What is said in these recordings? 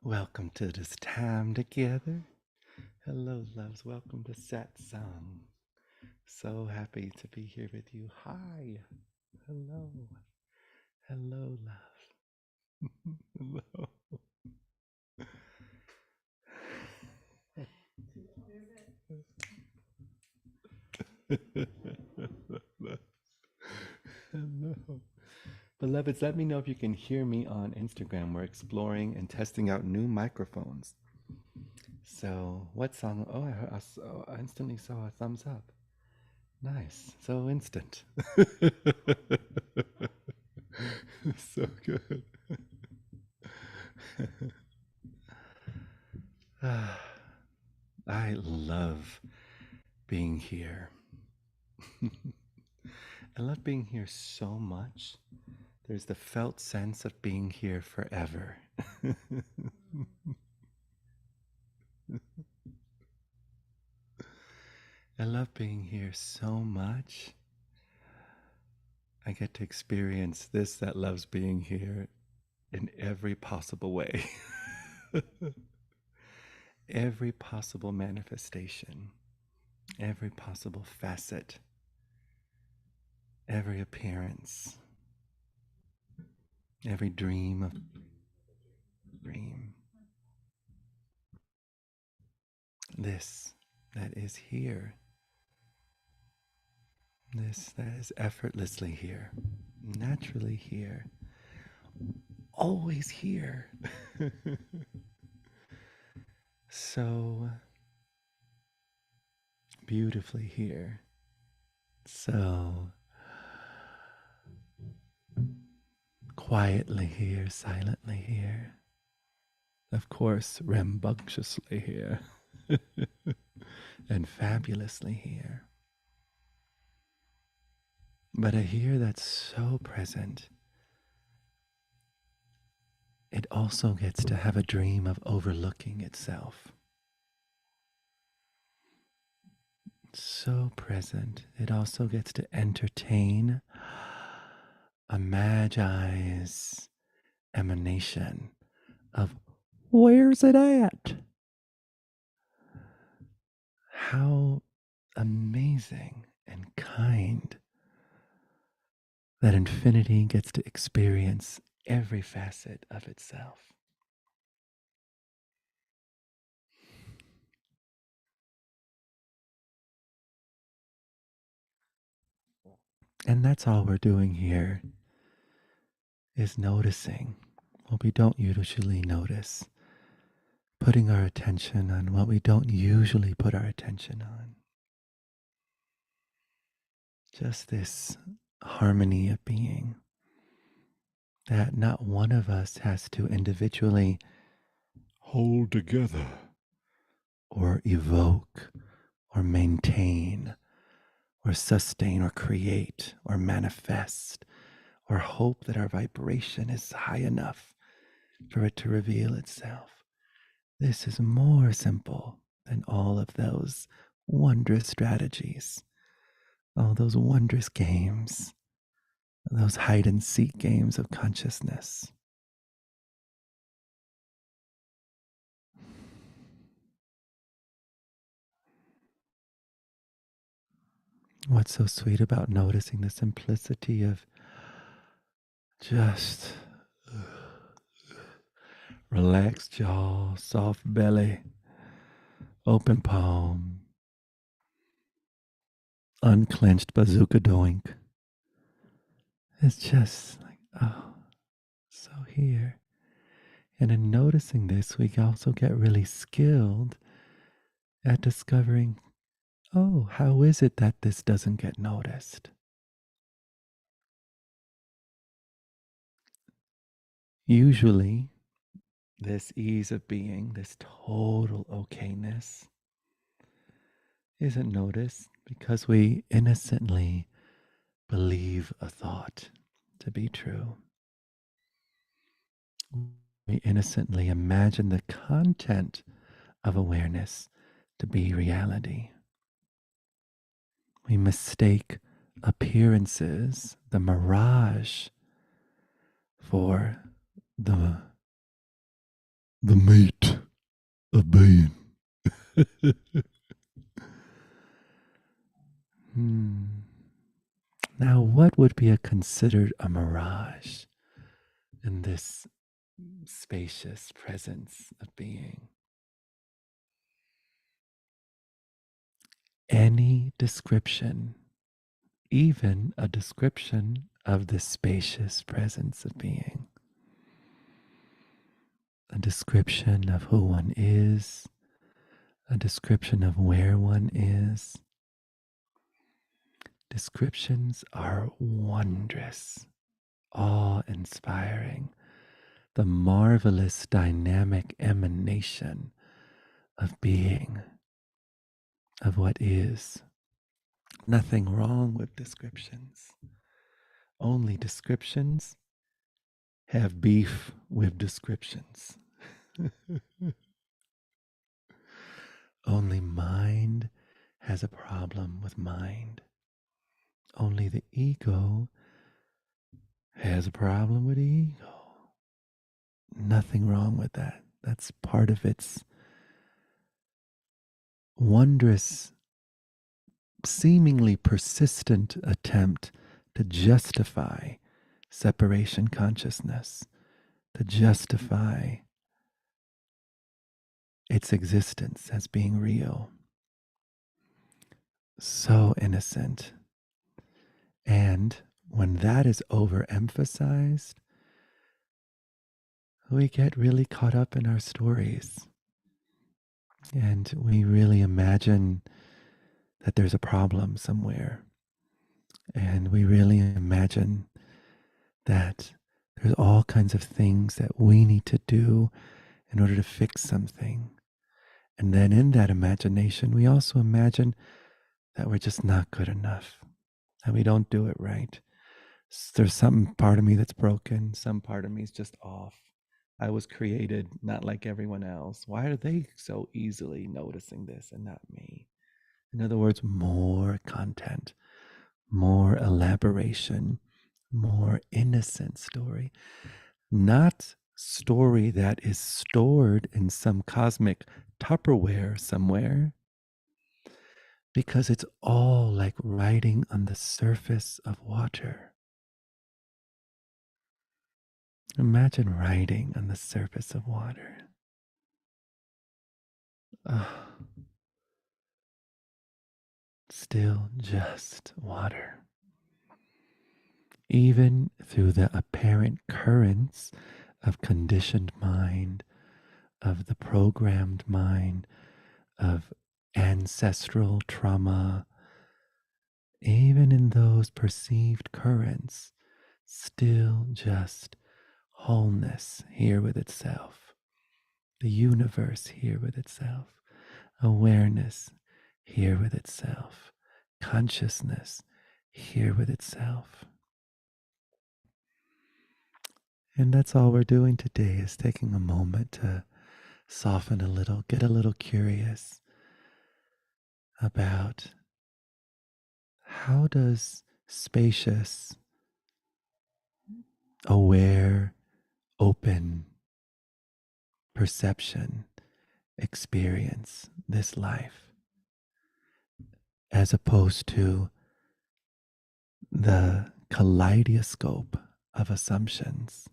Welcome to this time together. Hello, loves. Welcome to Satsang. So happy to be here with you. Hi. Hello. Hello, love. Hello. Hello. Beloveds, let me know if you can hear me on Instagram. We're exploring and testing out new microphones. So, what song? Oh, I instantly saw a thumbs up. Nice. So instant. So good. I love being here. I love being here so much. There's the felt sense of being here forever. I love being here so much. I get to experience this that loves being here in every possible way. Every possible manifestation, every possible facet, every appearance, every dream of dream. This that is here. This that is effortlessly here, naturally here, always here. So beautifully here. So quietly here, silently here. Of course, rambunctiously here. And fabulously here. But a here that's so present, it also gets to have a dream of overlooking itself. So present, it also gets to entertain a magi's emanation of where's it at? How amazing and kind that infinity gets to experience every facet of itself. And that's all we're doing here, is noticing what we don't usually notice, putting our attention on what we don't usually put our attention on. Just this harmony of being that not one of us has to individually hold together or evoke or maintain or sustain or create or manifest or hope that our vibration is high enough for it to reveal itself. This is more simple than all of those wondrous strategies, all those wondrous games, those hide and seek games of consciousness. What's so sweet about noticing the simplicity of just Relaxed jaw, soft belly, open palm, unclenched bazooka doink. It's just like, oh, so here. And in noticing this, we also get really skilled at discovering, oh, how is it that this doesn't get noticed? Usually, this ease of being, this total okayness, isn't noticed because we innocently believe a thought to be true. We innocently imagine the content of awareness to be reality. We mistake appearances, the mirage, for the the mate of being. Hmm. Now, what would be considered a mirage in this spacious presence of being? Any description, even a description of this spacious presence of being, a description of who one is, a description of where one is. Descriptions are wondrous, awe inspiring, the marvelous dynamic emanation of being, of what is. Nothing wrong with descriptions. Only descriptions have beef with descriptions. Only mind has a problem with mind. Only the ego has a problem with the ego. Nothing wrong with that. That's part of its wondrous, seemingly persistent attempt to justify separation consciousness, to justify its existence as being real. So innocent. And when that is overemphasized, we get really caught up in our stories. And we really imagine that there's a problem somewhere. And we really imagine that there's all kinds of things that we need to do in order to fix something. And then in that imagination, we also imagine that we're just not good enough, that we don't do it right. There's some part of me that's broken, some part of me is just off. I was created not like everyone else. Why are they so easily noticing this and not me? In other words, more content, more elaboration, more innocent story, not story that is stored in some cosmic Tupperware somewhere, because it's all like writing on the surface of water. Imagine writing on the surface of water. Ah, still just water. Even through the apparent currents of conditioned mind, of the programmed mind, of ancestral trauma, even in those perceived currents, still just wholeness here with itself, the universe here with itself, awareness here with itself, consciousness here with itself. And that's all we're doing today is taking a moment to soften a little, get a little curious about how does spacious, aware, open perception experience this life as opposed to the kaleidoscope of assumptions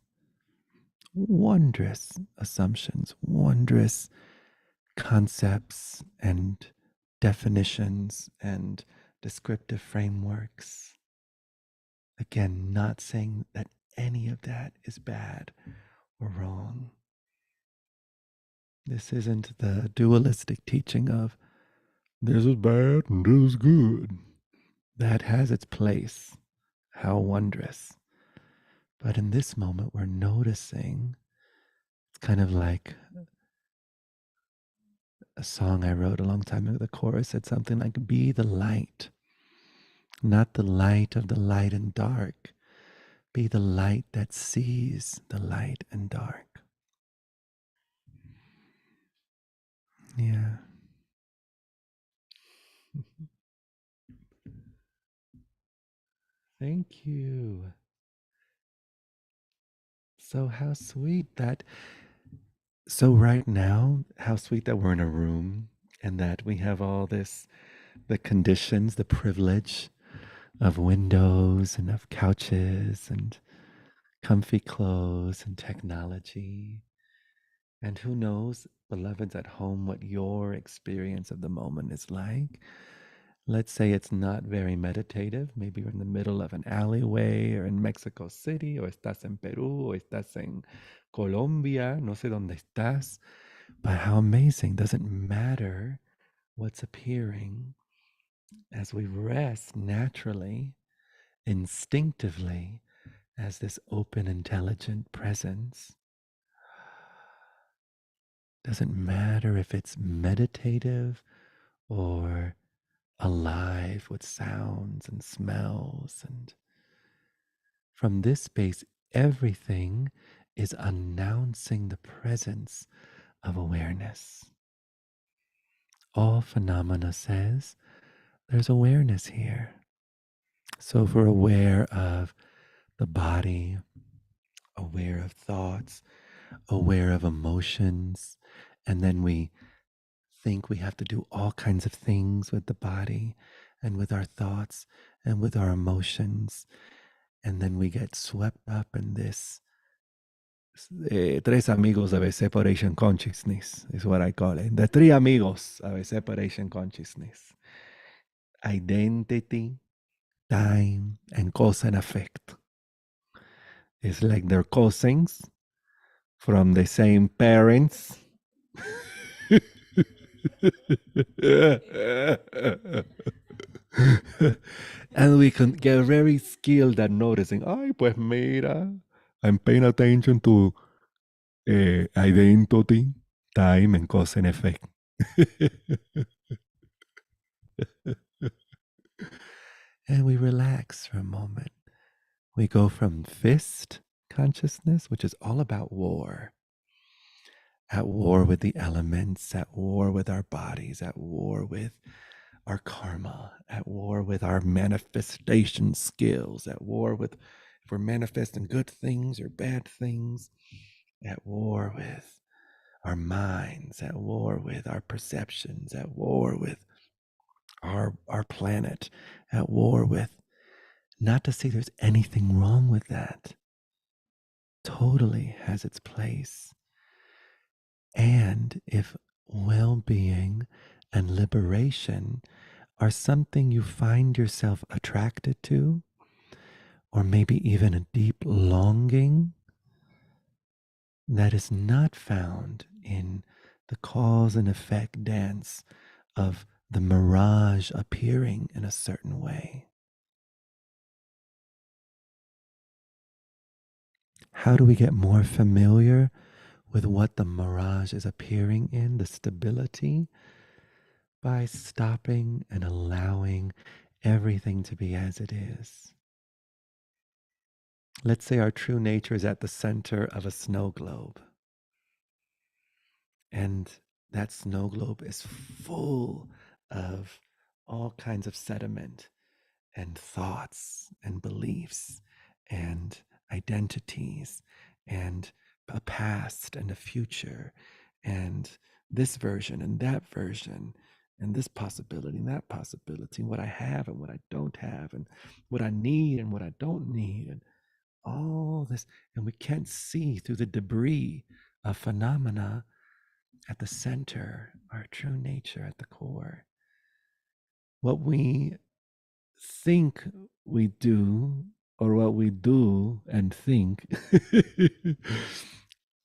wondrous assumptions, wondrous concepts and definitions and descriptive frameworks. Again, not saying that any of that is bad or wrong. This isn't the dualistic teaching of this is bad and this is good. That has its place. How wondrous. But in this moment, we're noticing it's kind of like a song I wrote a long time ago. The chorus said something like, be the light, not the light of the light and dark. Be the light that sees the light and dark. Yeah. Thank you. So, how sweet that. So, right now, how sweet that we're in a room and that we have all this, the conditions, the privilege of windows and of couches and comfy clothes and technology. And who knows, beloveds at home, what your experience of the moment is like. Let's say it's not very meditative. Maybe you're in the middle of an alleyway or in Mexico City, or estás en Peru, or estás en Colombia, no sé dónde estás. But how amazing. Doesn't matter what's appearing as we rest naturally, instinctively, as this open, intelligent presence. Doesn't matter if it's meditative or alive with sounds and smells. And from this space, everything is announcing the presence of awareness. All phenomena says there's awareness here. So if we're aware of the body, aware of thoughts, aware of emotions, and then we think we have to do all kinds of things with the body and with our thoughts and with our emotions. And then we get swept up in this tres amigos of a separation consciousness, is what I call it. The three amigos of a separation consciousness: identity, time, and cause and effect. It's like they're cousins from the same parents. And we can get very skilled at noticing, ay, pues mira, I'm paying attention to identity, time, and cause and effect. And we relax for a moment. We go from fist consciousness, which is all about war, at war with the elements, at war with our bodies, at war with our karma, at war with our manifestation skills, at war with if we're manifesting good things or bad things, at war with our minds, at war with our perceptions, at war with our planet, at war with, not to say there's anything wrong with that. Totally has its place. And if well-being and liberation are something you find yourself attracted to, or maybe even a deep longing that is not found in the cause and effect dance of the mirage appearing in a certain way. How do we get more familiar with what the mirage is appearing in, the stability? By stopping and allowing everything to be as it is. Let's say our true nature is at the center of a snow globe, and that snow globe is full of all kinds of sediment and thoughts and beliefs and identities and a past and a future and this version and that version and this possibility and that possibility, and what I have and what I don't have and what I need and what I don't need. And all this, and we can't see through the debris of phenomena at the center, our true nature at the core. What we think we do, or what we do and think,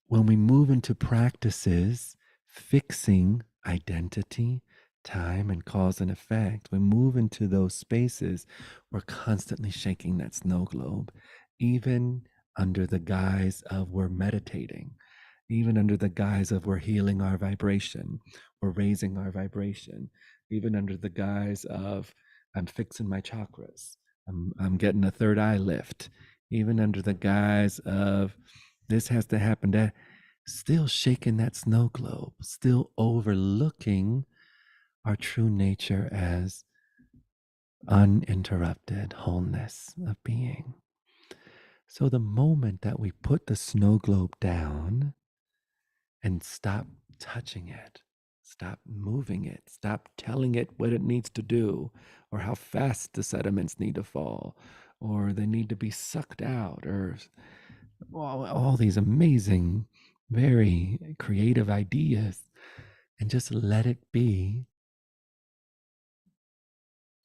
when we move into practices fixing identity, time, and cause and effect, we move into those spaces, we're constantly shaking that snow globe, even under the guise of we're meditating, even under the guise of we're healing our vibration, we're raising our vibration, even under the guise of I'm fixing my chakras, I'm getting a third eye lift, even under the guise of this has to happen, that still shaking that snow globe, still overlooking our true nature as uninterrupted wholeness of being. So the moment that we put the snow globe down and stop touching it, stop moving it, stop telling it what it needs to do, or how fast the sediments need to fall, or they need to be sucked out, or all these amazing, very creative ideas, and just let it be.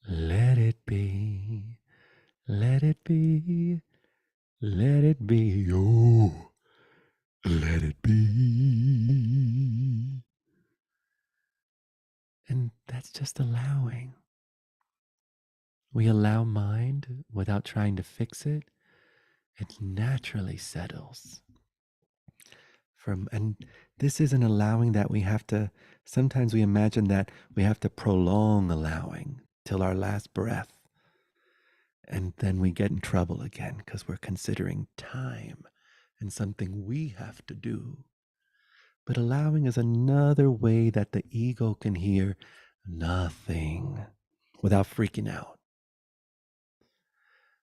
Let it be. Let it be. Let it be. Oh, let it be. And that's just allowing. We allow mind without trying to fix it. It naturally settles. And this isn't allowing that we have to, sometimes we imagine that we have to prolong allowing till our last breath. And then we get in trouble again because we're considering time and something we have to do. But allowing is another way that the ego can hear nothing without freaking out.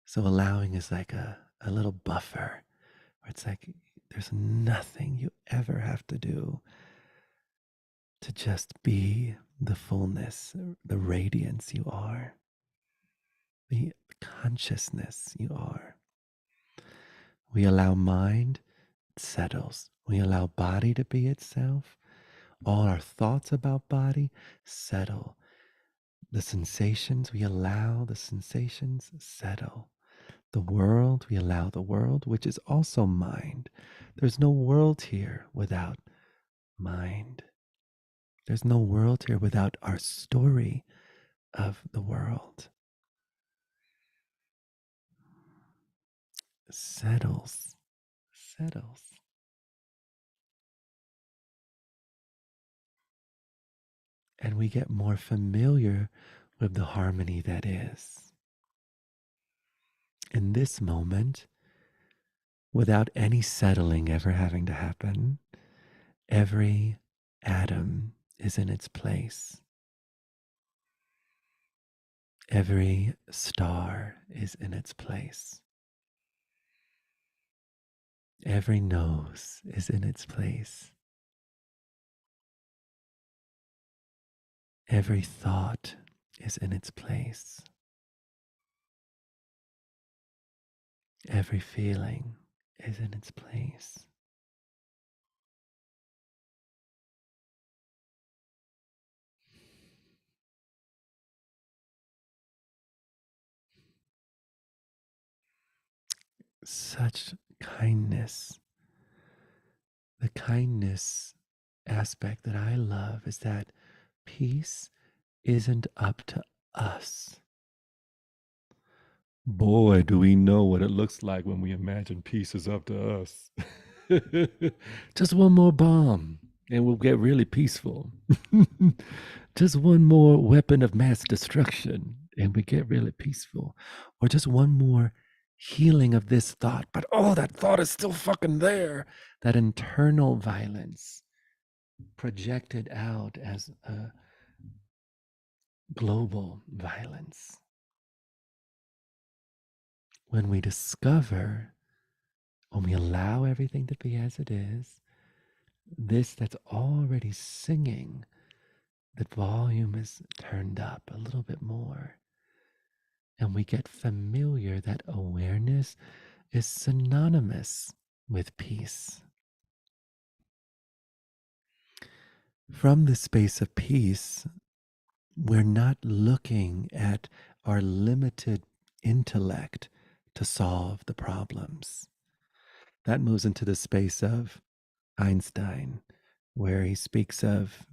So allowing is like a little buffer where it's like there's nothing you ever have to do to just be the fullness, the radiance you are, the consciousness you are. We allow mind, it settles. We allow body to be itself. All our thoughts about body settle. The sensations, we allow the sensations settle. The world, we allow the world, which is also mind. There's no world here without mind. There's no world here without our story of the world. Settles, settles. And we get more familiar with the harmony that is. In this moment, without any settling ever having to happen, every atom is in its place. Every star is in its place. Every nose is in its place. Every thought is in its place. Every feeling is in its place. Such kindness. The kindness aspect that I love is that peace isn't up to us. Boy, do we know what it looks like when we imagine peace is up to us. Just one more bomb and we'll get really peaceful. Just one more weapon of mass destruction and we get really peaceful. Or just one more healing of this thought. But oh, that thought is still fucking there. That internal violence projected out as a global violence. When we discover, when we allow everything to be as it is, this that's already singing, the volume is turned up a little bit more. And we get familiar, that awareness is synonymous with peace. From the space of peace, we're not looking at our limited intellect to solve the problems. That moves into the space of Einstein, where he speaks of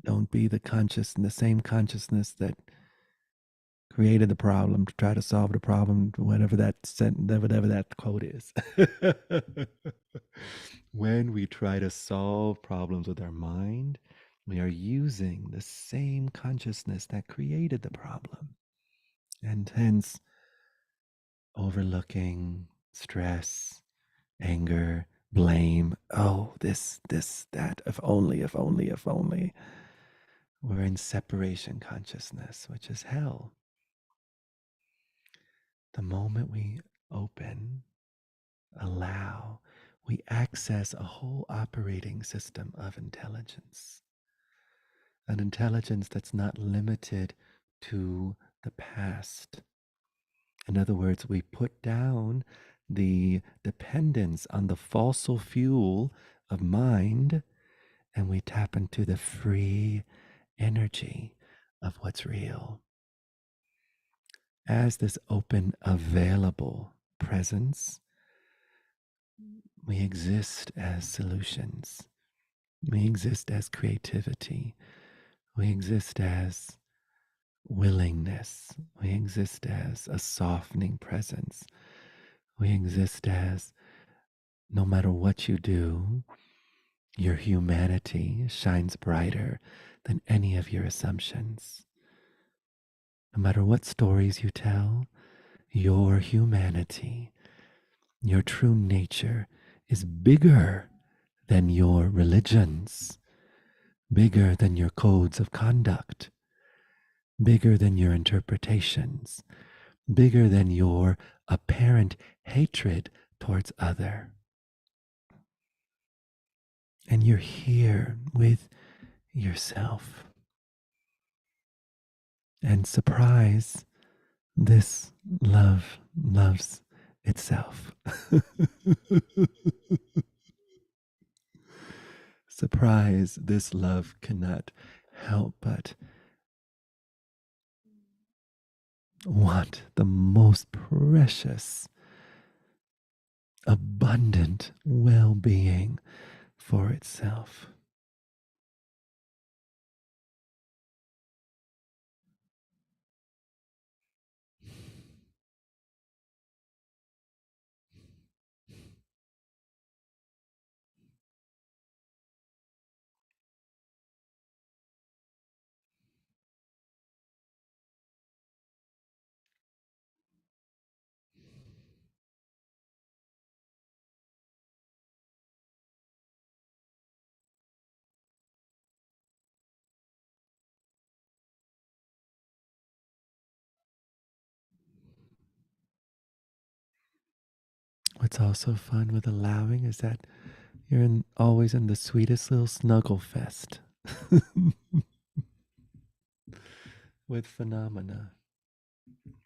don't be the same consciousness that created the problem to try to solve the problem, whatever that quote is. When we try to solve problems with our mind, we are using the same consciousness that created the problem. And hence, overlooking, stress, anger, blame. Oh, this, that. If only, if only, if only. We're in separation consciousness, which is hell. The moment we open, allow, we access a whole operating system of intelligence. An intelligence that's not limited to the past. In other words, we put down the dependence on the fossil fuel of mind and we tap into the free energy of what's real. As this open, available presence, we exist as solutions. We exist as creativity. We exist as willingness. We exist as a softening presence. We exist as no matter what you do, your humanity shines brighter than any of your assumptions. No matter what stories you tell, your humanity, your true nature is bigger than your religions, bigger than your codes of conduct, bigger than your interpretations, bigger than your apparent hatred towards other. And you're here with yourself. And surprise, this love loves itself. Surprise, this love cannot help but want the most precious, abundant well being for itself. What's also fun with allowing is that always in the sweetest little snuggle fest with phenomena.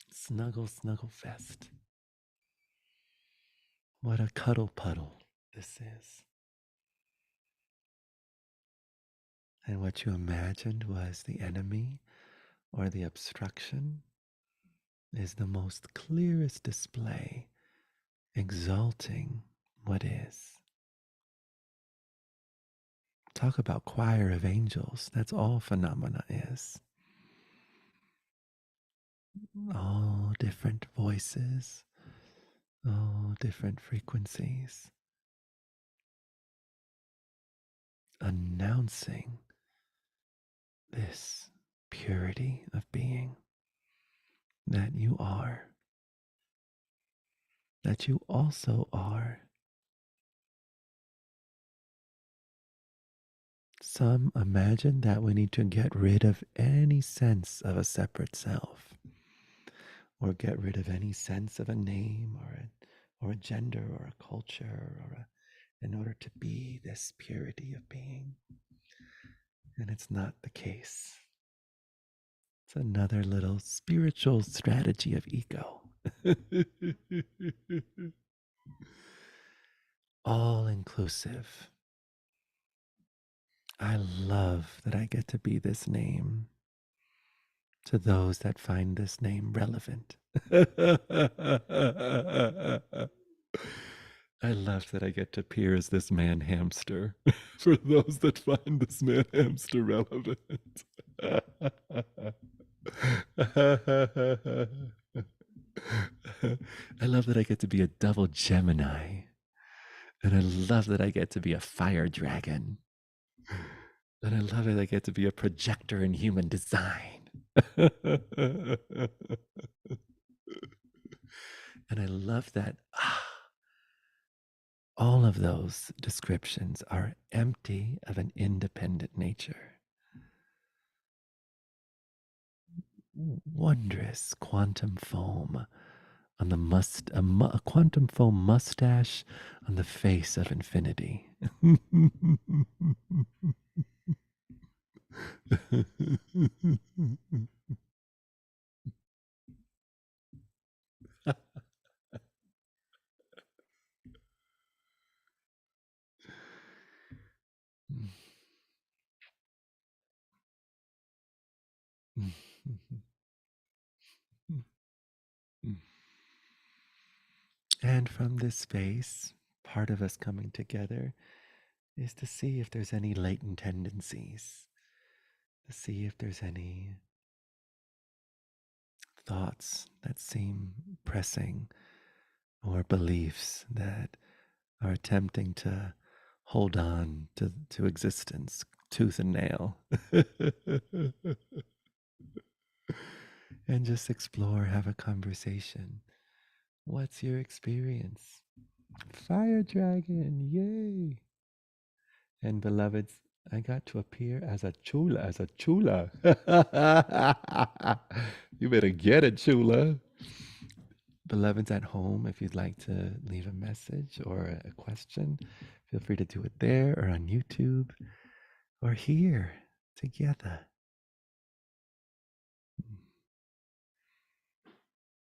Snuggle, snuggle fest. What a cuddle puddle this is. And what you imagined was the enemy or the obstruction is the most clearest display exalting what is. Talk about choir of angels. That's all phenomena is. All different voices, all different frequencies, announcing this purity of being that you are, that you also are. Some imagine that we need to get rid of any sense of a separate self, or get rid of any sense of a name or a gender or a culture in order to be this purity of being. And it's not the case. It's another little spiritual strategy of ego. All inclusive. I love that I get to be this name to those that find this name relevant. I love that I get to appear as this man hamster for those that find this man hamster relevant. I love that I get to be a double Gemini. And I love that I get to be a fire dragon. And I love that I get to be a projector in human design. And I love that all of those descriptions are empty of an independent nature. Wondrous quantum foam on the a quantum foam mustache on the face of infinity. And from this space, part of us coming together is to see if there's any latent tendencies, to see if there's any thoughts that seem pressing or beliefs that are attempting to hold on to existence tooth and nail. And just explore, have a conversation. What's your experience? Fire dragon, yay! And beloveds, I got to appear as a chula, as a chula. You better get it, chula. Beloveds at home, if you'd like to leave a message or a question, feel free to do it there or on YouTube or here together.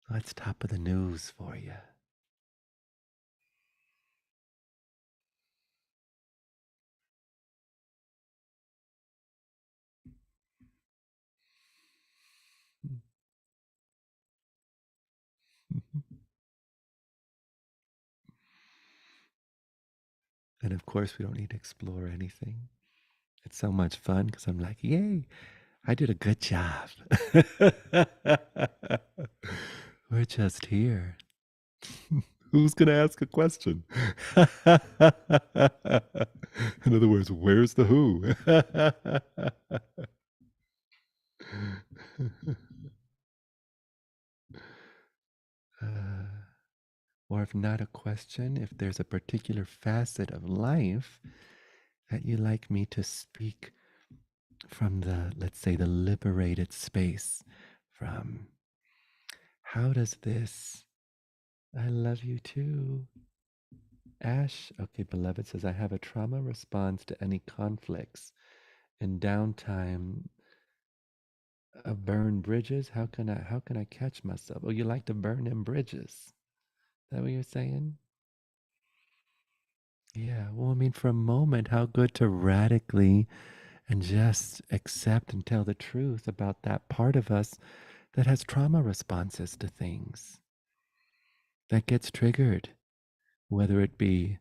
That's top of the news for you. And of course, we don't need to explore anything. It's so much fun because I'm like, yay, I did a good job. We're just here. Who's going to ask a question? In other words, where's the who? Or if not a question, if there's a particular facet of life that you like me to speak from the, let's say, the liberated space from, how does this, I love you too. Ash, okay, beloved says, I have a trauma response to any conflicts and downtime. Burn bridges. How can I catch myself? Oh, you like to burn them bridges? Is that what you're saying? Yeah. Well, I mean, for a moment, how good to radically and just accept and tell the truth about that part of us that has trauma responses to things that gets triggered, whether it be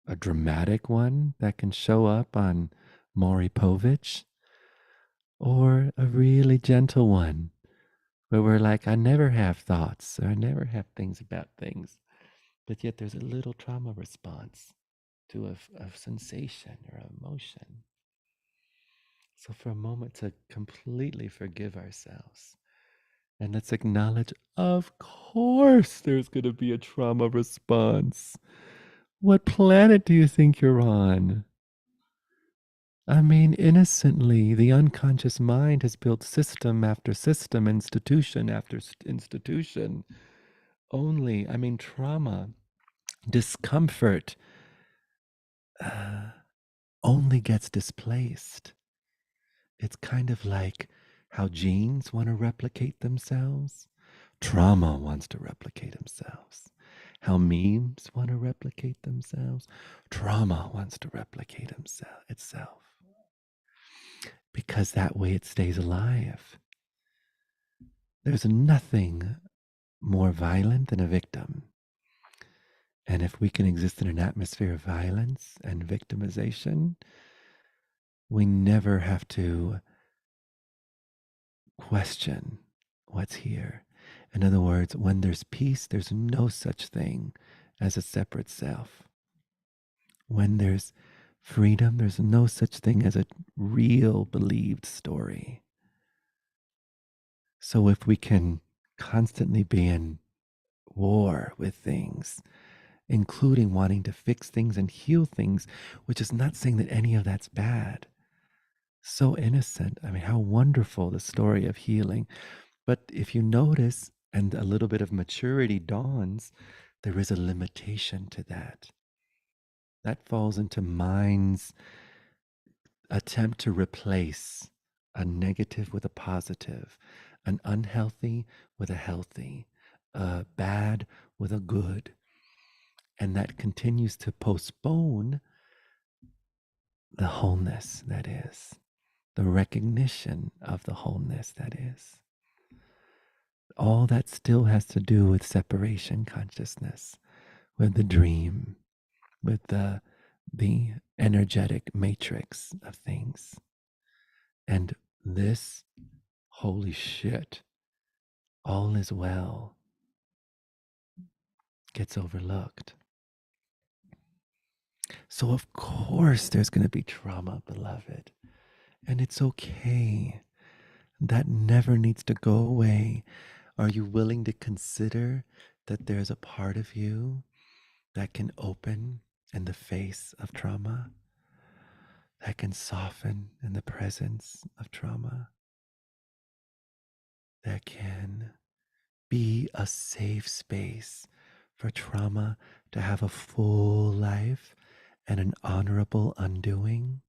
a dramatic one that can show up on Maury Povich or a really gentle one where we're like, I never have thoughts or I never have things about things, but yet there's a little trauma response to a sensation or emotion. So for a moment to completely forgive ourselves and let's acknowledge, of course, there's going to be a trauma response. What planet do you think you're on? I mean, innocently, the unconscious mind has built system after system, institution after institution. Only, I mean, trauma, discomfort uh, only gets displaced. It's kind of like how genes want to replicate themselves. Trauma wants to replicate themselves. How memes want to replicate themselves. Trauma wants to replicate itself because that way it stays alive. There's nothing more violent than a victim. And if we can exist in an atmosphere of violence and victimization, we never have to question what's here. In other words, when there's peace, there's no such thing as a separate self. When there's freedom, there's no such thing as a real believed story. So if we can constantly be in war with things, including wanting to fix things and heal things, which is not saying that any of that's bad. So innocent. I mean, how wonderful the story of healing. But if you notice and a little bit of maturity dawns, there is a limitation to that. That falls into mind's attempt to replace a negative with a positive, an unhealthy with a healthy, a bad with a good. And that continues to postpone the wholeness that is, the recognition of the wholeness that is. All that still has to do with separation consciousness, with the dream, with the energetic matrix of things. And this, holy shit, all is well, gets overlooked. So, of course, there's going to be trauma, beloved. And it's okay. That never needs to go away. Are you willing to consider that there's a part of you that can open in the face of trauma, that can soften in the presence of trauma, that can be a safe space for trauma to have a full life and an honorable undoing?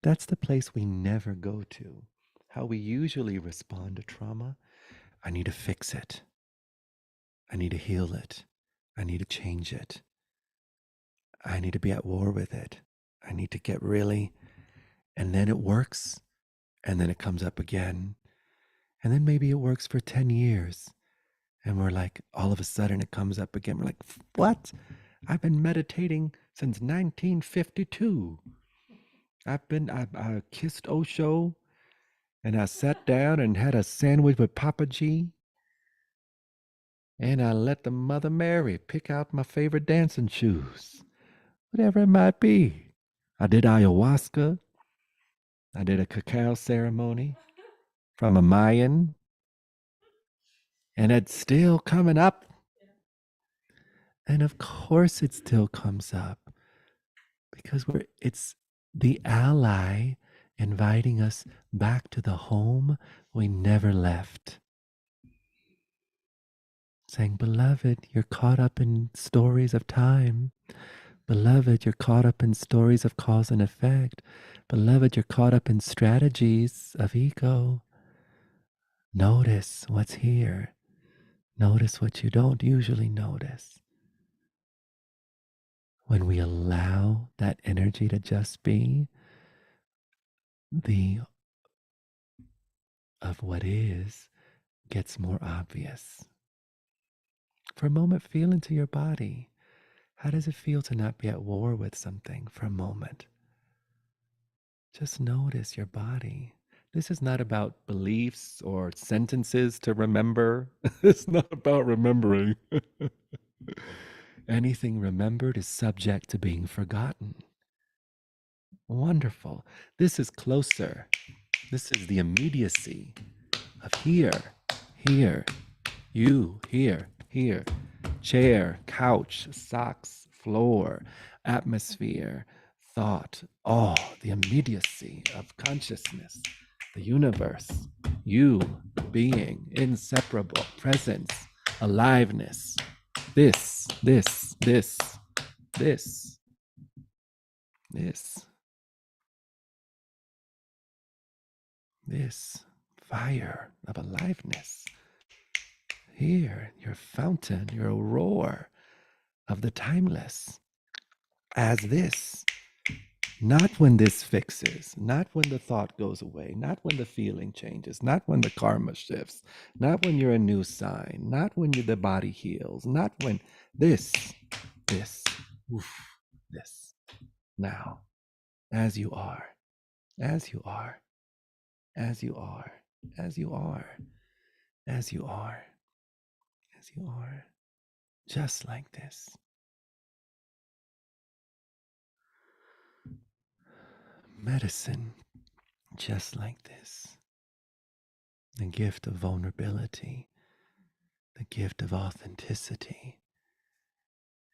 That's the place we never go to. How we usually respond to trauma: I need to fix it. I need to heal it. I need to change it. I need to be at war with it. I need to get really, and then it works, and then it comes up again. And then maybe it works for 10 years. And we're like, all of a sudden it comes up again. We're like, what? I've been meditating since 1952. I kissed Osho, and I sat down and had a sandwich with Papa G. And I let the Mother Mary pick out my favorite dancing shoes, whatever it might be. I did ayahuasca. I did a cacao ceremony from a Mayan, and it's still coming up. And of course, it still comes up because it's the ally inviting us back to the home we never left. Saying, beloved, you're caught up in stories of time. Beloved, you're caught up in stories of cause and effect. Beloved, you're caught up in strategies of ego. Notice what's here. Notice what you don't usually notice. When we allow that energy to just be, the of what is gets more obvious. For a moment, feel into your body. How does it feel to not be at war with something for a moment? Just notice your body. This is not about beliefs or sentences to remember. It's not about remembering. Anything remembered is subject to being forgotten. Wonderful. This is closer. This is the immediacy of here, here, you, here, here, chair, couch, socks, floor, atmosphere, thought, all the immediacy of consciousness, the universe, you, being, inseparable, presence, aliveness, this, this, this, this, this, this fire of aliveness. Here, your fountain, your roar of the timeless, as this. Not when this fixes, not when the thought goes away, not when the feeling changes, not when the karma shifts, not when you're a new sign, not when the body heals, not when this, this, oof, this. Now, as you are, as you are, as you are, as you are, as you are, as you are, just like this. Medicine, just like this. The gift of vulnerability, the gift of authenticity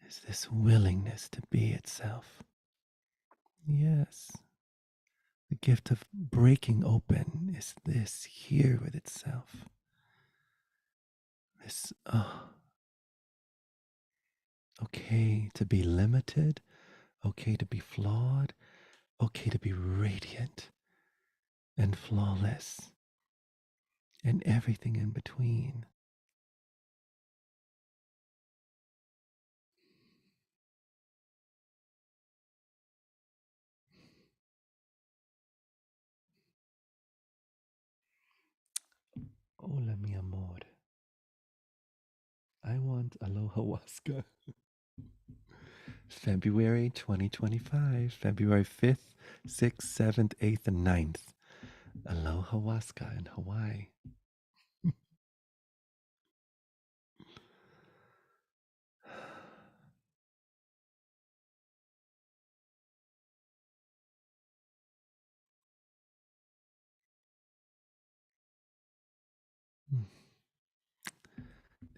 is this willingness to be itself. Yes, the gift of breaking open is this here with itself. This, okay to be limited, okay to be flawed, okay to be radiant and flawless, and everything in between. Hola, mi amor. I want aloha waska. February 2025, February 5th, 6th, 7th, 8th, and 9th. Aloha waska in Hawaii.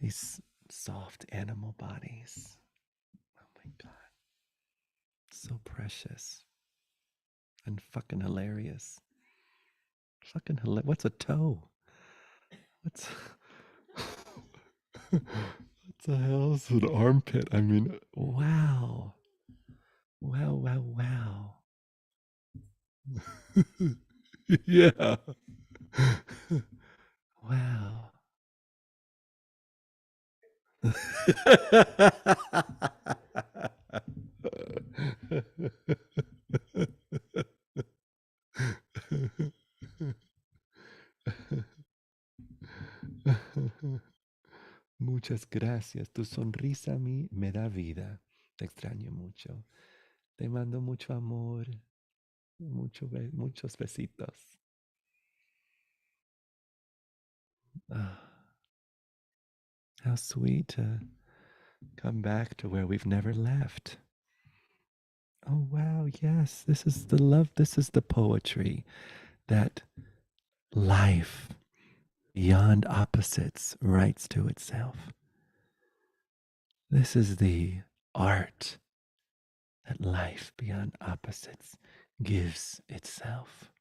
These soft animal bodies. Oh my God. So precious. And fucking hilarious. Fucking hilarious. What's a toe? What's. What the hell is an armpit? I mean, wow. Wow, wow, wow. Yeah. Wow. Muchas gracias. Tu sonrisa a mí me da vida. Te extraño mucho. Te mando mucho amor. Muchos besitos. Ah, how sweet to come back to where we've never left. Oh, wow. Yes, this is the love. This is the poetry that life beyond opposites writes to itself. This is the art that life beyond opposites gives itself.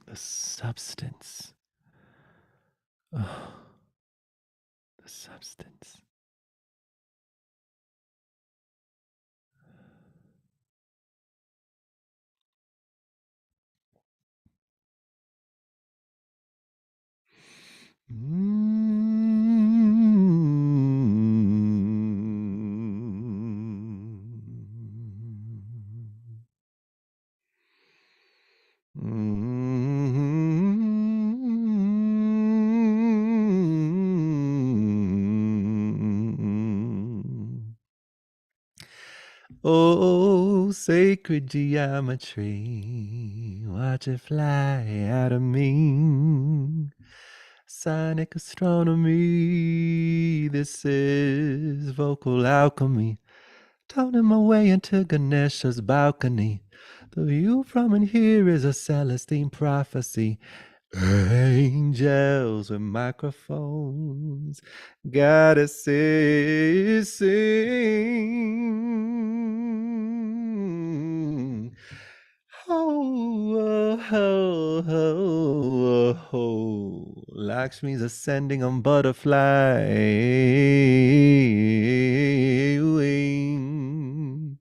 The substance. Oh, the substance. Oh, sacred geometry, watch it fly out of me. Sonic astronomy, this is vocal alchemy. Toning my way into Ganesha's balcony. The view from in here is a Celestine prophecy. Angels with microphones, goddesses sing. Oh, oh, oh, oh, oh. Lakshmi's ascending on butterfly wings.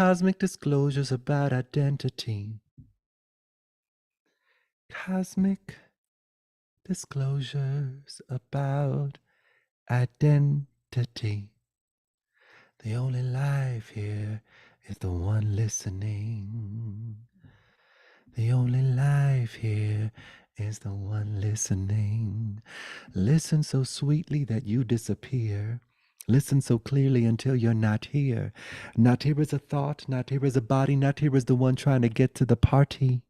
Cosmic disclosures about identity. Cosmic disclosures about identity. The only life here is the one listening. The only life here is the one listening. Listen so sweetly that you disappear. Listen so clearly until you're not here. Not here as a thought, not here as a body, not here as the one trying to get to the party.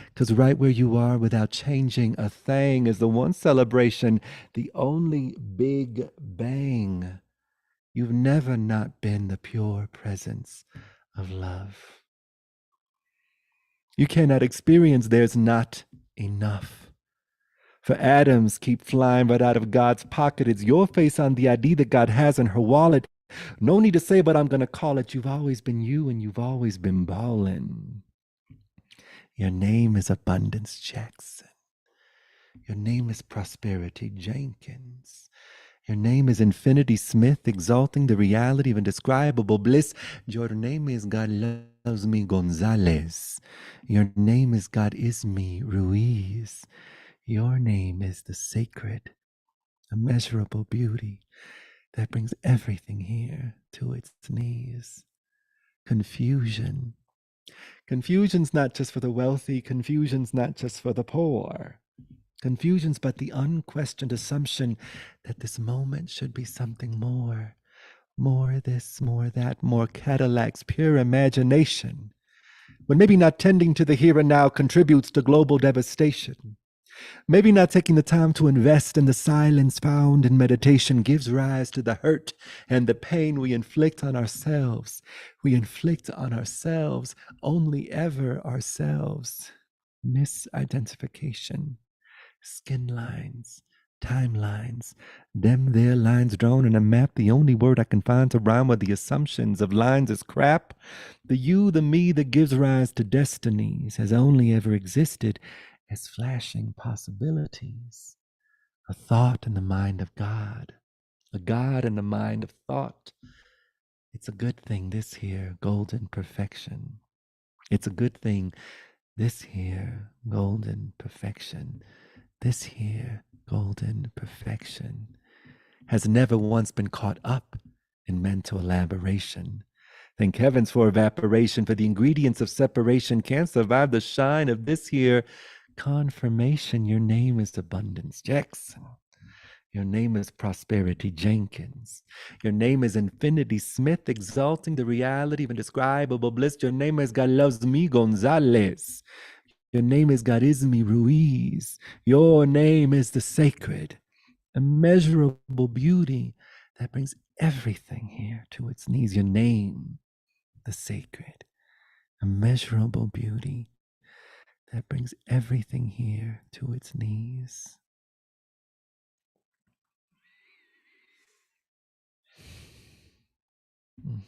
Because right where you are without changing a thing is the one celebration, the only big bang. You've never not been the pure presence of love. You cannot experience there's not enough. For atoms keep flying right out of God's pocket. It's your face on the ID that God has in her wallet. No need to say, but I'm going to call it. You've always been you and you've always been ballin'. Your name is Abundance Jackson. Your name is Prosperity Jenkins. Your name is Infinity Smith, exalting the reality of indescribable bliss. Your name is God Loves Me Gonzalez. Your name is God Is Me Ruiz. Your name is the sacred, immeasurable beauty that brings everything here to its knees. Confusion. Confusion's not just for the wealthy, confusion's not just for the poor. Confusion's but the unquestioned assumption that this moment should be something more. More this, more that, more Cadillacs, pure imagination. When maybe not tending to the here and now contributes to global devastation. Maybe not taking the time to invest in the silence found in meditation gives rise to the hurt and the pain we inflict on ourselves. We inflict on ourselves only ever ourselves. Misidentification, skin lines, timelines, them there lines drawn in a map. The only word I can find to rhyme with the assumptions of lines is crap. The you, the me that gives rise to destinies has only ever existed as flashing possibilities. A thought in the mind of God, a God in the mind of thought. It's a good thing, this here, golden perfection. It's a good thing, this here, golden perfection. This here, golden perfection has never once been caught up in mental elaboration. Thank heavens for evaporation, for the ingredients of separation can't survive the shine of this here confirmation. Your name is Abundance Jackson. Your name is Prosperity Jenkins. Your name is Infinity Smith, exalting the reality of indescribable bliss. Your name is God Loves Me Gonzalez. Your name is God Is Me Ruiz. Your name is the sacred, immeasurable beauty that brings everything here to its knees. Your name, the sacred, immeasurable beauty that brings everything here to its knees. Mm,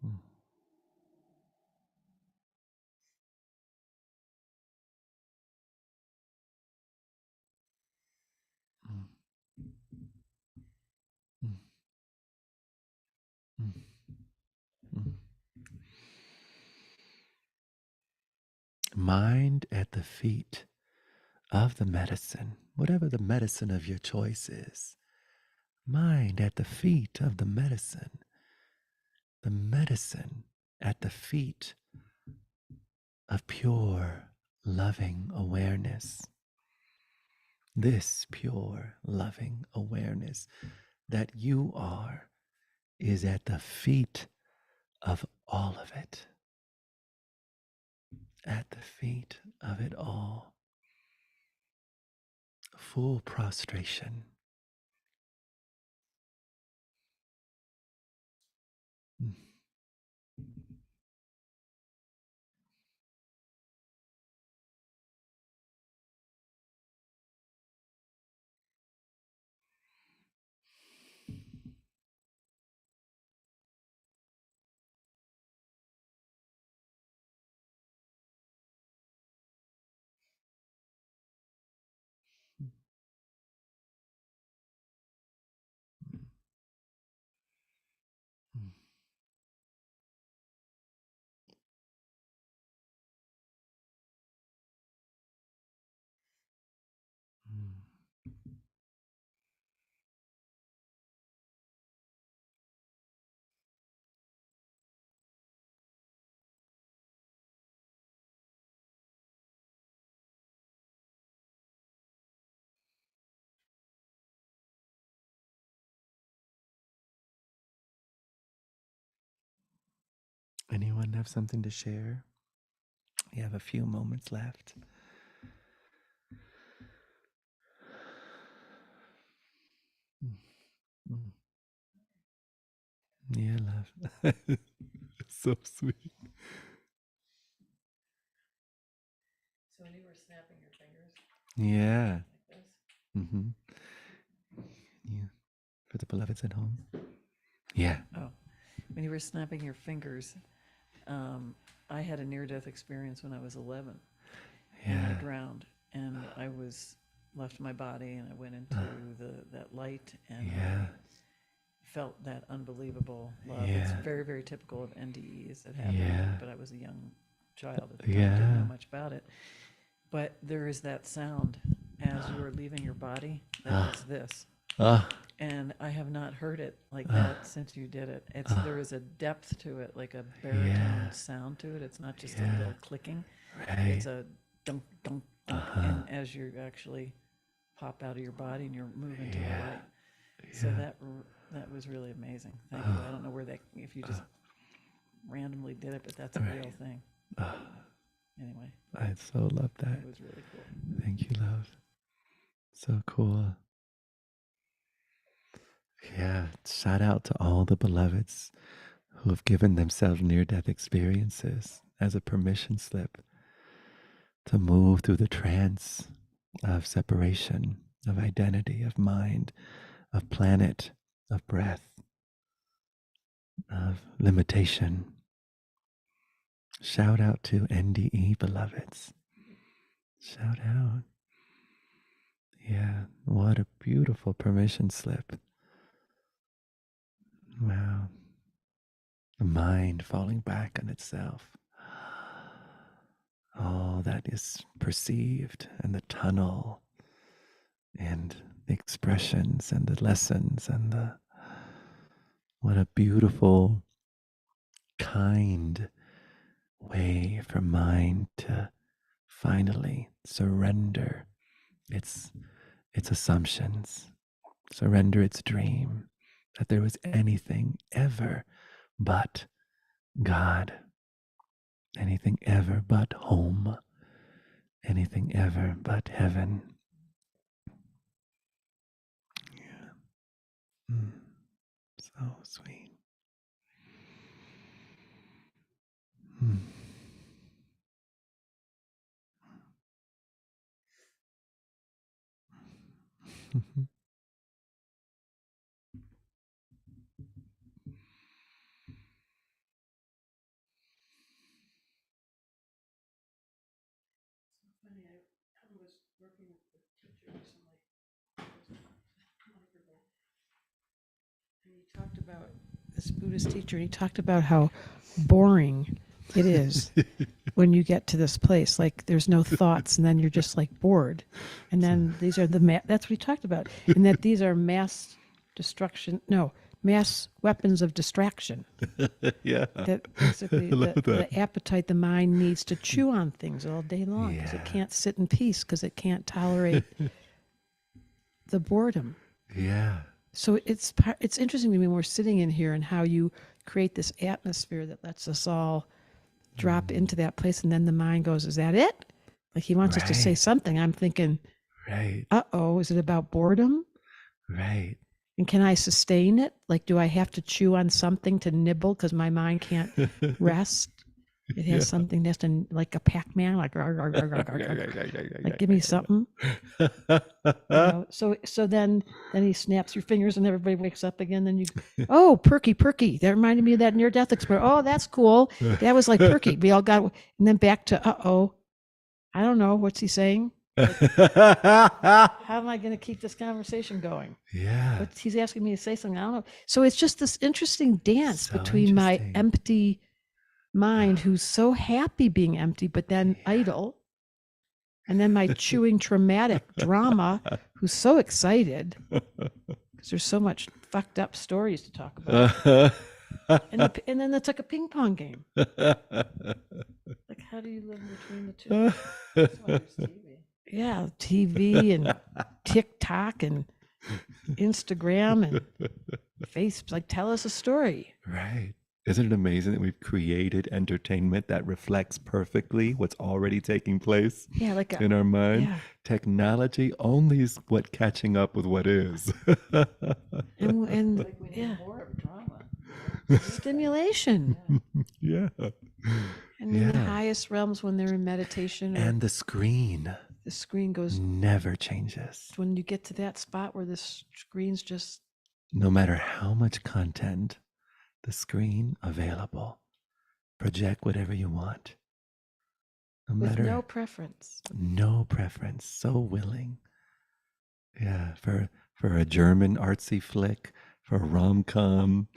mm, mm, mm, mm, mm. Mind at the feet of the medicine, whatever the medicine of your choice is. Mind at the feet of the medicine at the feet of pure, loving awareness. This pure, loving awareness that you are is at the feet of all of it. At the feet of it all. Full prostration. Mm. Anyone have something to share? You have a few moments left. Mm. Yeah, love. So sweet. So when you were snapping your fingers Yeah. like this, Mm-hmm. Yeah. For the beloveds at home. Yeah. when you were snapping your fingers, I had a near-death experience when I was 11, and I Yeah. drowned, and I was left my body, and I went into that light, and Yeah. I felt that unbelievable love. It's Yeah. very, very typical of NDEs that happen, Yeah. but I was a young child at the time, didn't know Yeah. much about it. But there is that sound as you are leaving your body that Ah. is this. Ah. And I have not heard it like that since you did it. There is a depth to it, like a baritone Yeah. sound to it. It's not just a Yeah. little clicking. Right. It's a dunk, dunk, dunk. And as you actually pop out of your body and you're moving to the Yeah. light. So that was really amazing. Thank you. I don't know if you just randomly did it, but that's a real thing. Anyway, I so love that. it was really cool. Thank you, love. So cool. Yeah. Shout out to all the beloveds who have given themselves near death experiences as a permission slip to move through the trance of separation, of identity, of mind, of planet, of breath, of limitation. Shout out to NDE beloveds. Shout out. Yeah, what a beautiful permission slip. Wow. The mind falling back on itself. All that is perceived, and the tunnel, and the expressions, and the lessons, and the what a beautiful, kind way for mind to finally surrender its assumptions, surrender its dream that there was anything ever but God, anything ever but home, anything ever but heaven. Yeah. So sweet. Mm. Funny, I was working with the teacher recently, and he talked about this Buddhist teacher, and he talked about how boring it is when you get to this place. Like there's no thoughts, and then you're just like bored. And then these are that's what he talked about, and that these are mass weapons of distraction. Yeah. That basically the appetite the mind needs to chew on things all day long because Yeah. it can't sit in peace because it can't tolerate the boredom. Yeah. So it's interesting to me when we're sitting in here and how you create this atmosphere that lets us all drop into that place, and then the mind goes, "Is that it?" Like he wants us to say Right. something. I'm thinking, Right. "Uh-oh, is it about boredom? Right. And can I sustain it? Like, do I have to chew on something to nibble because my mind can't rest?" It has something that's like a Pac-Man, like, like give me something. So then he snaps your fingers and everybody wakes up again. Then you, oh, perky. That reminded me of that near-death experience. Oh, that's cool. That was like perky. We all got, and then back to, I don't know. What's he saying? How am I going to keep this conversation going? Yeah. He's asking me to say something. I don't know. So it's just this interesting dance So between my interesting. empty mind, who's so happy being empty, but then idle, and then my chewing traumatic drama, who's so excited because there's so much fucked up stories to talk about. And then it's like a ping pong game. Like, how do you live between the two? That's why there's TV. Yeah, TV and TikTok and Instagram and Facebook. Like, tell us a story. Right. Isn't it amazing that we've created entertainment that reflects perfectly what's already taking place Yeah, like a in our mind? yeah. Technology only is what catching up with what is. And Like we need yeah, more of drama. You know? stimulation. Yeah. And in the Yeah. highest realms, when they're in meditation, or And the screen the screen goes, never changes. when you get to that spot where the screen's just No matter how much content, the screen available. Project whatever you want. No with matter, no preference. no preference. So willing. Yeah, for a German artsy flick, for a rom-com,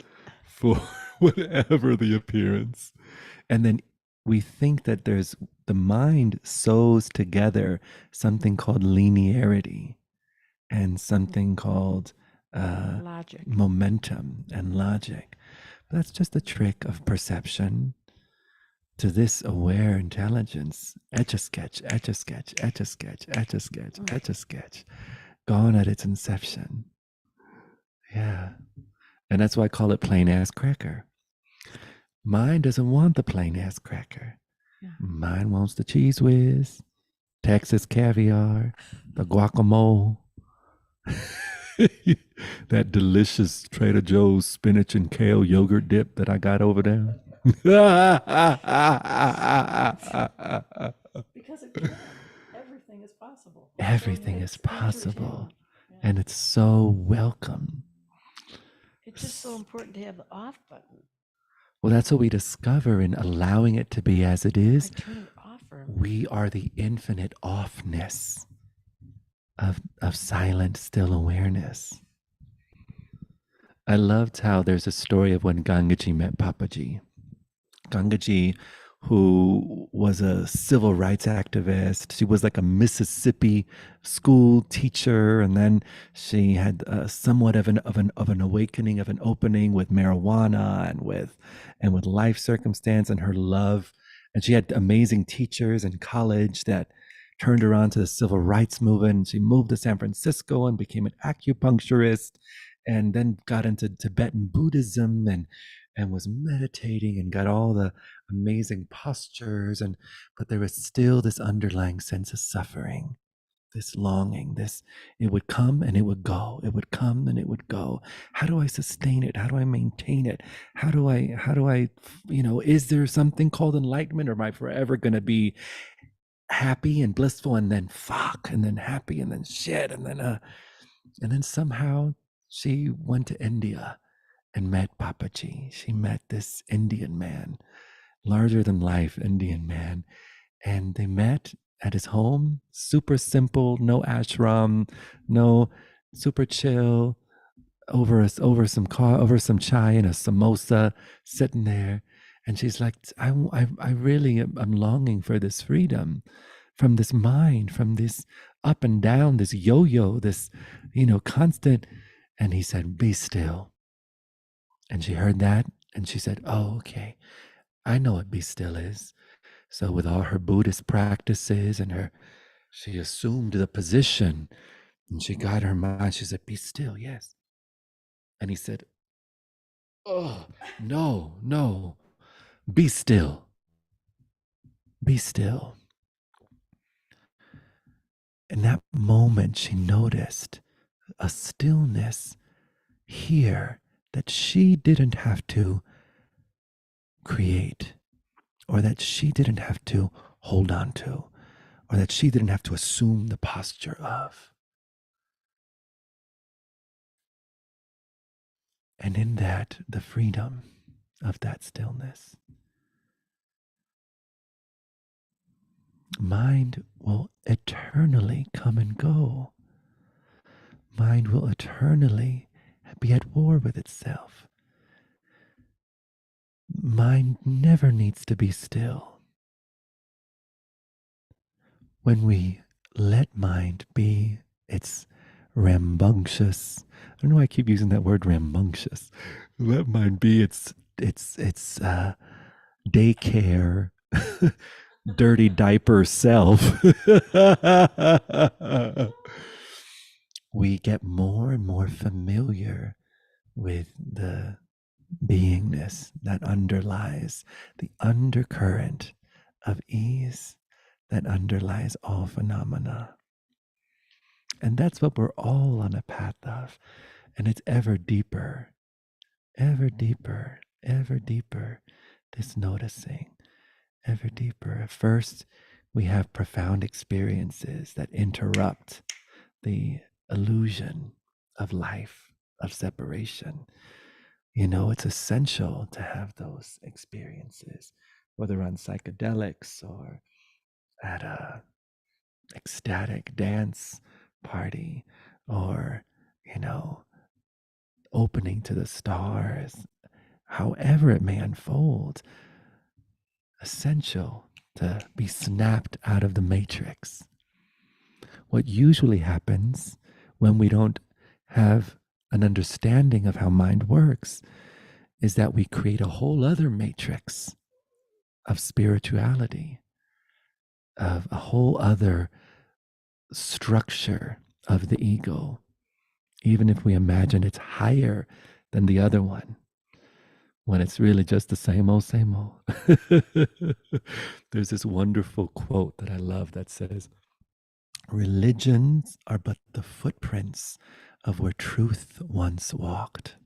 for whatever the appearance. And then we think that the mind sews together something called linearity and something called Logic. momentum and logic. But that's just a trick of perception. To this aware intelligence, etch a sketch, etch a sketch, etch a sketch, etch a sketch, etch a sketch, gone at its inception. Yeah. And that's why I call it plain ass cracker. Mine doesn't want the plain ass cracker. Yeah. Mine wants the cheese whiz, Texas caviar, the guacamole, that delicious Trader Joe's spinach and kale yogurt dip that I got over there. Because it can. Everything is possible. Everything So is it's possible. entertaining. Yeah. And it's so welcome. It's just so important to have the off button. Well, that's what we discover in allowing it to be as it I is. turn it off for We are the infinite offness of silent, still awareness. I loved how there's a story of when Gangaji met Papaji. Gangaji, who was a civil rights activist, she was like a Mississippi school teacher, and then she had somewhat of an awakening, of an opening with marijuana and with life circumstance and her love. And she had amazing teachers in college that turned her on to the civil rights movement. She moved to San Francisco and became an acupuncturist, and then got into Tibetan Buddhism and was meditating and got all the amazing postures, but there was still this underlying sense of suffering, this longing, this, it would come and it would go, it would come and it would go. How do I sustain it? How do I maintain it? How do I is there something called enlightenment, or am I forever going to be happy and blissful and then fuck and then happy and then shit and then somehow she went to India and met Papaji. She met this Indian man, larger than life Indian man. And they met at his home, super simple, no ashram, no, super chill, over some chai and a samosa, sitting there. And she's like, I really am longing for this freedom from this mind, from this up and down, this yo-yo, this, constant. And he said, be still. And she heard that and she said, oh, okay, I know what be still is. So with all her Buddhist practices and she assumed the position and she got her mind. She said, be still, yes. And he said, oh, no, be still. Be still. In that moment, she noticed a stillness here that she didn't have to create, or that she didn't have to hold on to, or that she didn't have to assume the posture of. And in that, the freedom of that stillness, mind will eternally come and go. Mind will eternally be at war with itself. Mind never needs to be still. When we let mind be its rambunctious, I don't know why I keep using that word rambunctious. Let mind be its daycare, dirty diaper self. We get more and more familiar with the beingness that underlies the undercurrent of ease that underlies all phenomena. And that's what we're all on a path of. And it's ever deeper, ever deeper, ever deeper, this noticing, ever deeper. At first, we have profound experiences that interrupt the illusion of life, of separation. You know, it's essential to have those experiences, whether on psychedelics or at a ecstatic dance party or, you know, opening to the stars, however it may unfold, essential to be snapped out of the matrix. What usually happens when we don't have an understanding of how mind works is that we create a whole other matrix of spirituality, of a whole other structure of the ego, even if we imagine it's higher than the other one, when it's really just the same old, same old. There's this wonderful quote that I love that says, religions are but the footprints of where truth once walked.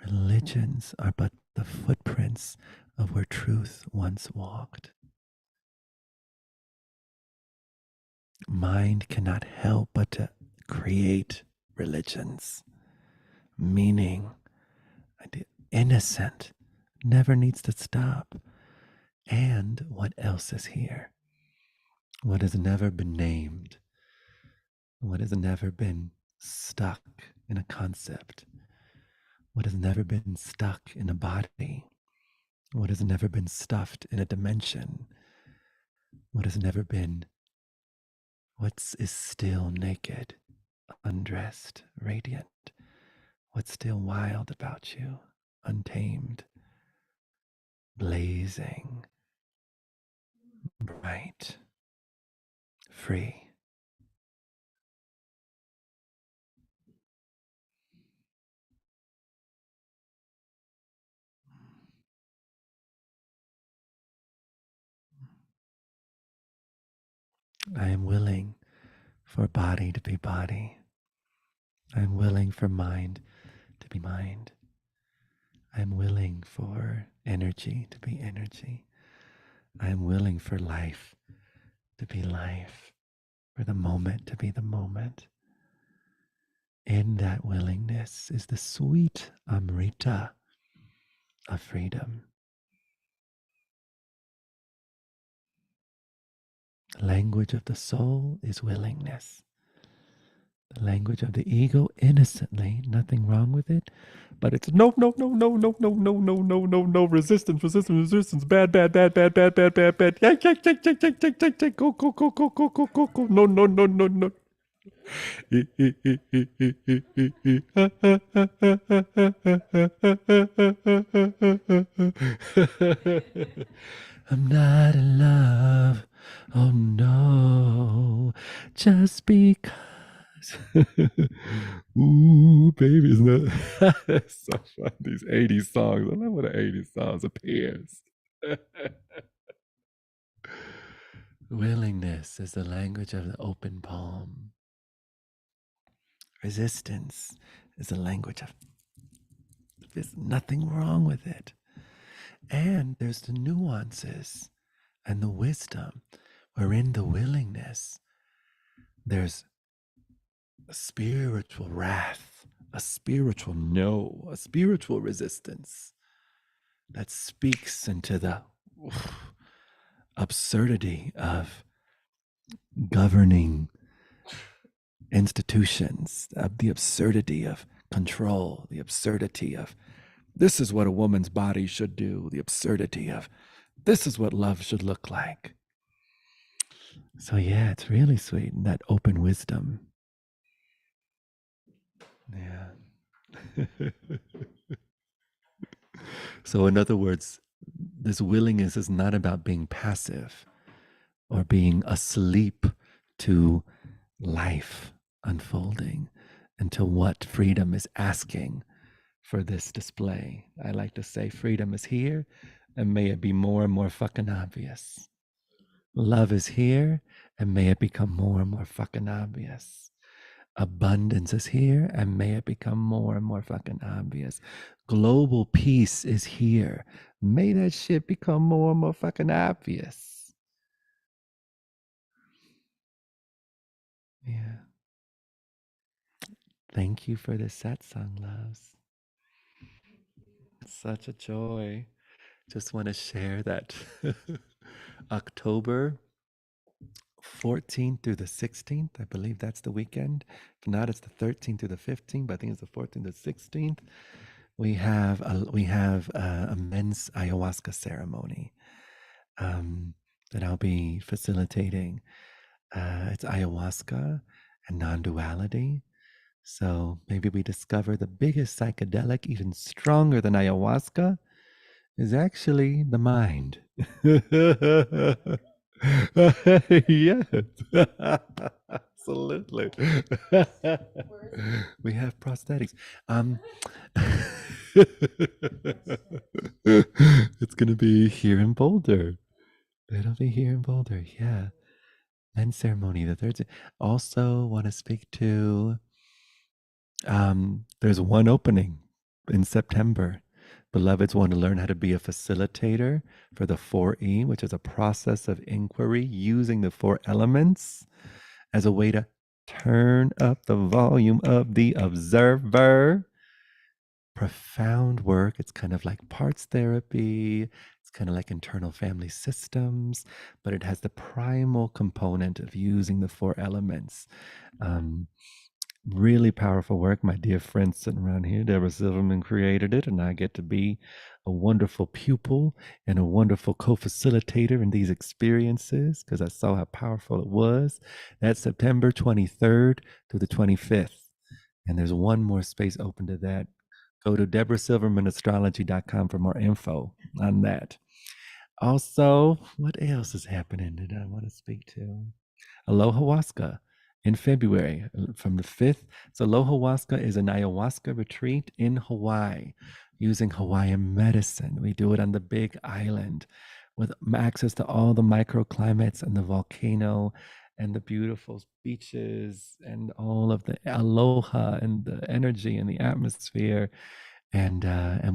Religions are but the footprints of where truth once walked. Mind cannot help but to create religions, meaning the innocent never needs to stop. And what else is here? What has never been named, what has never been stuck in a concept, what has never been stuck in a body, what has never been stuffed in a dimension, what has never been, what is still naked, undressed, radiant, what's still wild about you, untamed, blazing, bright, free. I am willing for body to be body. I am willing for mind to be mind. I am willing for energy to be energy. I am willing for life to be life, for the moment to be the moment. In that willingness is the sweet Amrita of freedom. The language of the soul is willingness. The language of the ego, innocently, nothing wrong with it, but it's no, no, no, no, no, no, no, no, no, no, no, resistance, resistance, resistance, bad, bad, bad, bad, bad, bad, bad, bad, go, go, go, go, go, go, go, go, no, no, no, no, no. I'm not in love, oh no, just because. Ooh, baby, isn't that that's so fun? These 80s songs. I love when the 80s songs appears. Willingness is the language of the open palm. Resistance is the language of there's nothing wrong with it. And there's the nuances and the wisdom wherein the willingness, there's a spiritual wrath, a spiritual no, a spiritual resistance that speaks into the absurdity of governing institutions, of the absurdity of control, the absurdity of this is what a woman's body should do, the absurdity of this is what love should look like. So yeah, it's really sweet, that open wisdom. Yeah. So in other words, this willingness is not about being passive or being asleep to life unfolding and to what freedom is asking for this display. I like to say freedom is here, and may it be more and more fucking obvious. Love is here, and may it become more and more fucking obvious. Abundance is here, and may it become more and more fucking obvious. Global peace is here. May that shit become more and more fucking obvious. Yeah. Thank you for this satsang, loves. It's such a joy. Just want to share that October 14th through the 16th, I believe that's the weekend. If not, it's the 13th through the 15th, but I think it's the 14th to 16th. We have a men's ayahuasca ceremony that I'll be facilitating. It's ayahuasca and non-duality. So maybe we discover the biggest psychedelic, even stronger than ayahuasca, is actually the mind. Yes, absolutely. We have prosthetics. It's going to be here in Boulder. It'll be here in Boulder. Yeah. Men's ceremony, the third. Also, want to speak to. There's one opening in September. Beloveds want to learn how to be a facilitator for the 4E, which is a process of inquiry using the 4 elements as a way to turn up the volume of the observer. Profound work. It's kind of like parts therapy. It's kind of like internal family systems, but it has the primal component of using the 4 elements. Really powerful work. My dear friend sitting around here, Deborah Silverman, created it, and I get to be a wonderful pupil and a wonderful co-facilitator in these experiences because I saw how powerful it was. That's September 23rd through the 25th. And there's one more space open to that. Go to DeborahSilvermanAstrology.com for more info on that. Also, what else is happening that I want to speak to? Alohahuasca in February from the 5th. So Alohahuasca is an ayahuasca retreat in Hawaii using Hawaiian medicine. We do it on the Big Island with access to all the microclimates and the volcano and the beautiful beaches and all of the aloha and the energy and the atmosphere. And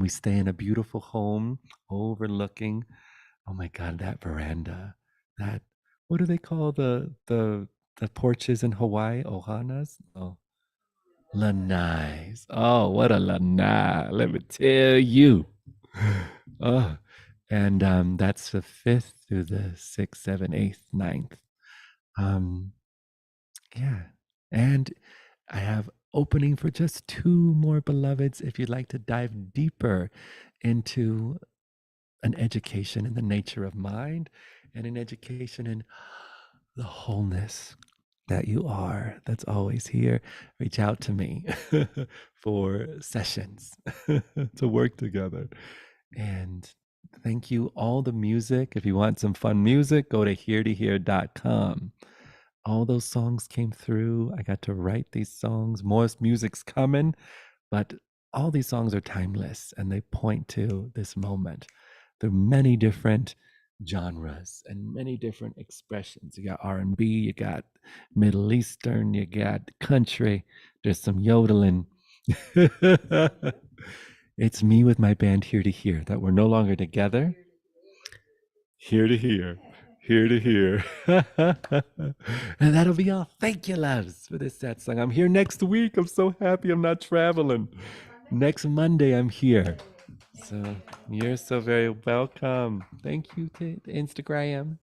we stay in a beautiful home overlooking, oh my God, that veranda. That, what do they call the porches in Hawaii? Ohanas? Oh, lanais. Oh, what a lanai. Let me tell you. Oh, and that's the 5th through the 6th, 7th, 8th, 9th. Yeah. And I have opening for just 2 more beloveds if you'd like to dive deeper into an education in the nature of mind and an education in the wholeness that you are, that's always here. Reach out to me for sessions to work together. And thank you. All the music, if you want some fun music, go to heartohear.com. All those songs came through. I got to write these songs. More music's coming, but all these songs are timeless and they point to this moment. There are many different genres and many different expressions. You got R&B, you got Middle Eastern, you got country, there's some yodeling. It's me with my band Here to Hear that we're no longer together. Here to Hear. Here to Hear. And that'll be all. Thank you, loves, for this set song. I'm here next week. I'm so happy I'm not traveling. Next Monday, I'm here. So you're so very welcome. Thank you to Instagram.